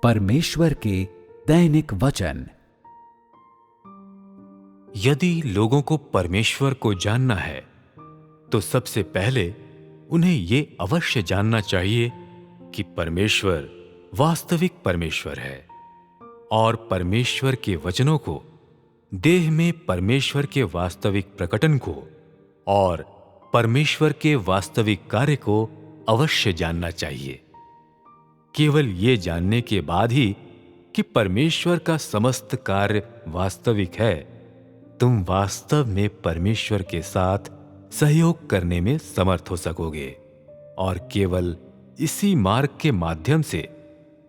परमेश्वर के दैनिक वचन। यदि लोगों को परमेश्वर को जानना है तो सबसे पहले उन्हें ये अवश्य जानना चाहिए कि परमेश्वर वास्तविक परमेश्वर है और परमेश्वर के वचनों को, देह में परमेश्वर के वास्तविक प्रकटन को और परमेश्वर के वास्तविक कार्य को अवश्य जानना चाहिए। केवल ये जानने के बाद ही कि परमेश्वर का समस्त कार्य वास्तविक है, तुम वास्तव में परमेश्वर के साथ सहयोग करने में समर्थ हो सकोगे और केवल इसी मार्ग के माध्यम से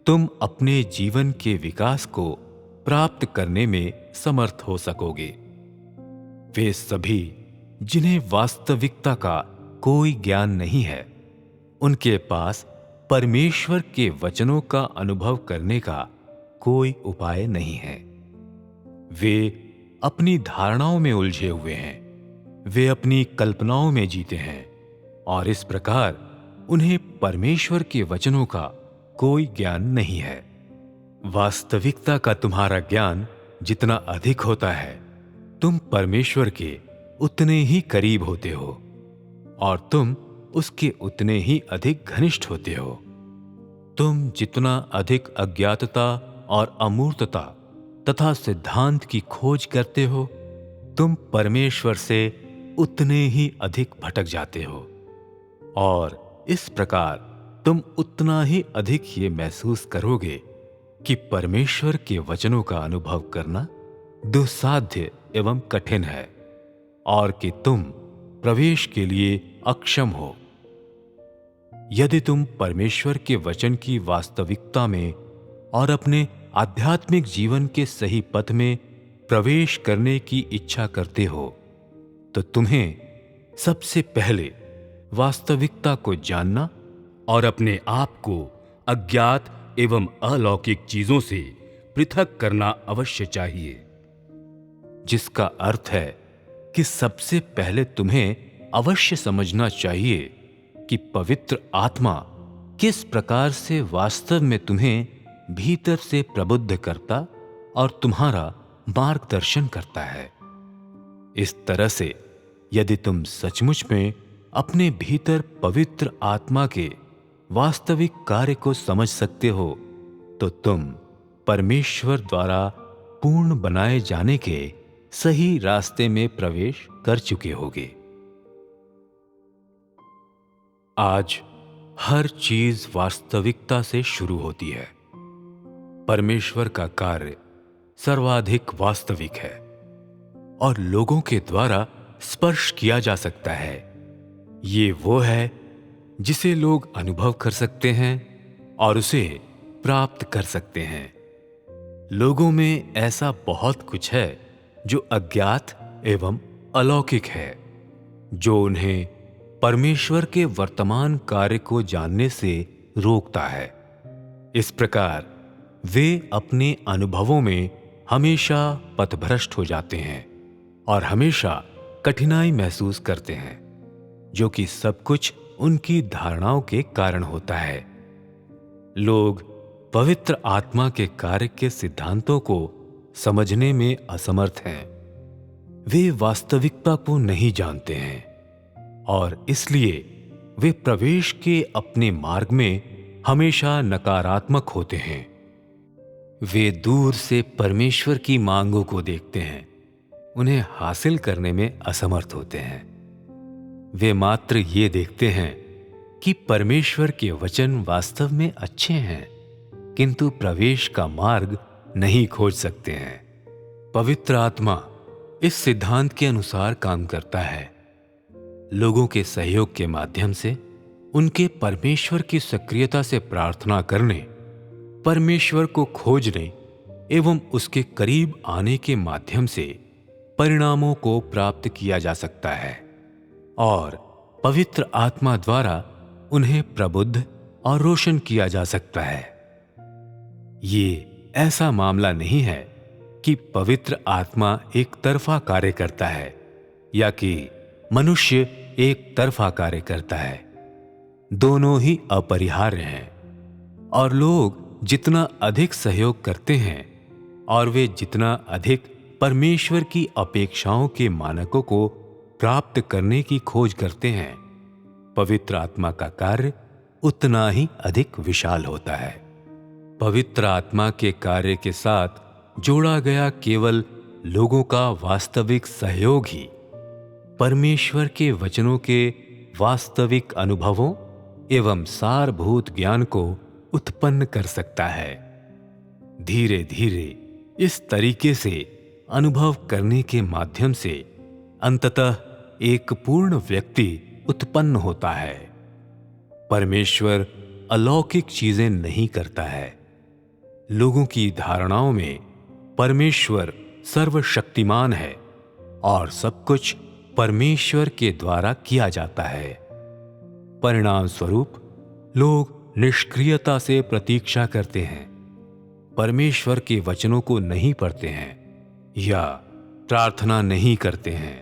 तुम अपने जीवन के विकास को प्राप्त करने में समर्थ हो सकोगे। वे सभी जिन्हें वास्तविकता का कोई ज्ञान नहीं है, उनके पास परमेश्वर के वचनों का अनुभव करने का कोई उपाय नहीं है। वे अपनी धारणाओं में उलझे हुए हैं, वे अपनी कल्पनाओं में जीते हैं और इस प्रकार उन्हें परमेश्वर के वचनों का कोई ज्ञान नहीं है। वास्तविकता का तुम्हारा ज्ञान जितना अधिक होता है, तुम परमेश्वर के उतने ही करीब होते हो और तुम उसके उतने ही अधिक घनिष्ठ होते हो। तुम जितना अधिक अज्ञातता और अमूर्तता तथा सिद्धांत की खोज करते हो, तुम परमेश्वर से उतने ही अधिक भटक जाते हो और इस प्रकार तुम उतना ही अधिक ये महसूस करोगे कि परमेश्वर के वचनों का अनुभव करना दुस्साध्य एवं कठिन है और कि तुम प्रवेश के लिए अक्षम हो। यदि तुम परमेश्वर के वचन की वास्तविकता में और अपने आध्यात्मिक जीवन के सही पथ में प्रवेश करने की इच्छा करते हो, तो तुम्हें सबसे पहले वास्तविकता को जानना और अपने आप को अज्ञात एवं अलौकिक चीजों से पृथक करना अवश्य चाहिए, जिसका अर्थ है कि सबसे पहले तुम्हें अवश्य समझना चाहिए कि पवित्र आत्मा किस प्रकार से वास्तव में तुम्हें भीतर से प्रबुद्ध करता और तुम्हारा मार्गदर्शन करता है। इस तरह से यदि तुम सचमुच में अपने भीतर पवित्र आत्मा के वास्तविक कार्य को समझ सकते हो, तो तुम परमेश्वर द्वारा पूर्ण बनाए जाने के सही रास्ते में प्रवेश कर चुके होगे। आज हर चीज वास्तविकता से शुरू होती है। परमेश्वर का कार्य सर्वाधिक वास्तविक है और लोगों के द्वारा स्पर्श किया जा सकता है। ये वो है जिसे लोग अनुभव कर सकते हैं और उसे प्राप्त कर सकते हैं। लोगों में ऐसा बहुत कुछ है जो अज्ञात एवं अलौकिक है, जो उन्हें परमेश्वर के वर्तमान कार्य को जानने से रोकता है। इस प्रकार वे अपने अनुभवों में हमेशा पथभ्रष्ट हो जाते हैं और हमेशा कठिनाई महसूस करते हैं, जो कि सब कुछ उनकी धारणाओं के कारण होता है। लोग पवित्र आत्मा के कार्य के सिद्धांतों को समझने में असमर्थ हैं। वे वास्तविकता को नहीं जानते हैं और इसलिए वे प्रवेश के अपने मार्ग में हमेशा नकारात्मक होते हैं। वे दूर से परमेश्वर की मांगों को देखते हैं, उन्हें हासिल करने में असमर्थ होते हैं। वे मात्र ये देखते हैं कि परमेश्वर के वचन वास्तव में अच्छे हैं, किंतु प्रवेश का मार्ग नहीं खोज सकते हैं। पवित्र आत्मा इस सिद्धांत के अनुसार काम करता है। लोगों के सहयोग के माध्यम से उनके परमेश्वर की सक्रियता से प्रार्थना करने, परमेश्वर को खोजने एवं उसके करीब आने के माध्यम से परिणामों को प्राप्त किया जा सकता है और पवित्र आत्मा द्वारा उन्हें प्रबुद्ध और रोशन किया जा सकता है। ये ऐसा मामला नहीं है कि पवित्र आत्मा एक तरफा कार्य करता है या कि मनुष्य एक तरफा कार्य करता है। दोनों ही अपरिहार्य हैं और लोग जितना अधिक सहयोग करते हैं और वे जितना अधिक परमेश्वर की अपेक्षाओं के मानकों को प्राप्त करने की खोज करते हैं, पवित्र आत्मा का कार्य उतना ही अधिक विशाल होता है। पवित्र आत्मा के कार्य के साथ जोड़ा गया केवल लोगों का वास्तविक सहयोग ही परमेश्वर के वचनों के वास्तविक अनुभवों एवं सारभूत ज्ञान को उत्पन्न कर सकता है। धीरे धीरे इस तरीके से अनुभव करने के माध्यम से अंततः एक पूर्ण व्यक्ति उत्पन्न होता है। परमेश्वर अलौकिक चीजें नहीं करता है। लोगों की धारणाओं में परमेश्वर सर्वशक्तिमान है और सब कुछ परमेश्वर के द्वारा किया जाता है। परिणाम स्वरूप लोग निष्क्रियता से प्रतीक्षा करते हैं, परमेश्वर के वचनों को नहीं पढ़ते हैं या प्रार्थना नहीं करते हैं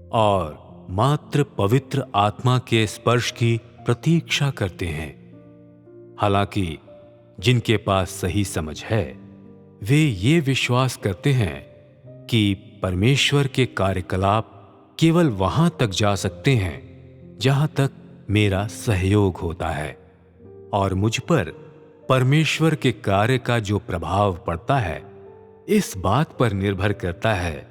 और मात्र पवित्र आत्मा के स्पर्श की प्रतीक्षा करते हैं। हालांकि जिनके पास सही समझ है वे ये विश्वास करते हैं कि परमेश्वर के कार्यकलाप केवल वहां तक जा सकते हैं जहां तक मेरा सहयोग होता है और मुझ पर परमेश्वर के कार्य का जो प्रभाव पड़ता है इस बात पर निर्भर करता है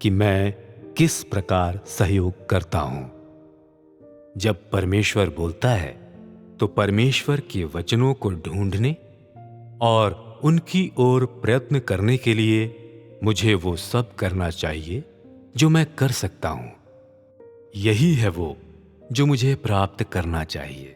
कि मैं किस प्रकार सहयोग करता हूं। जब परमेश्वर बोलता है तो परमेश्वर के वचनों को ढूंढने और उनकी ओर प्रयत्न करने के लिए मुझे वो सब करना चाहिए जो मैं कर सकता हूं। यही है वो जो मुझे प्राप्त करना चाहिए।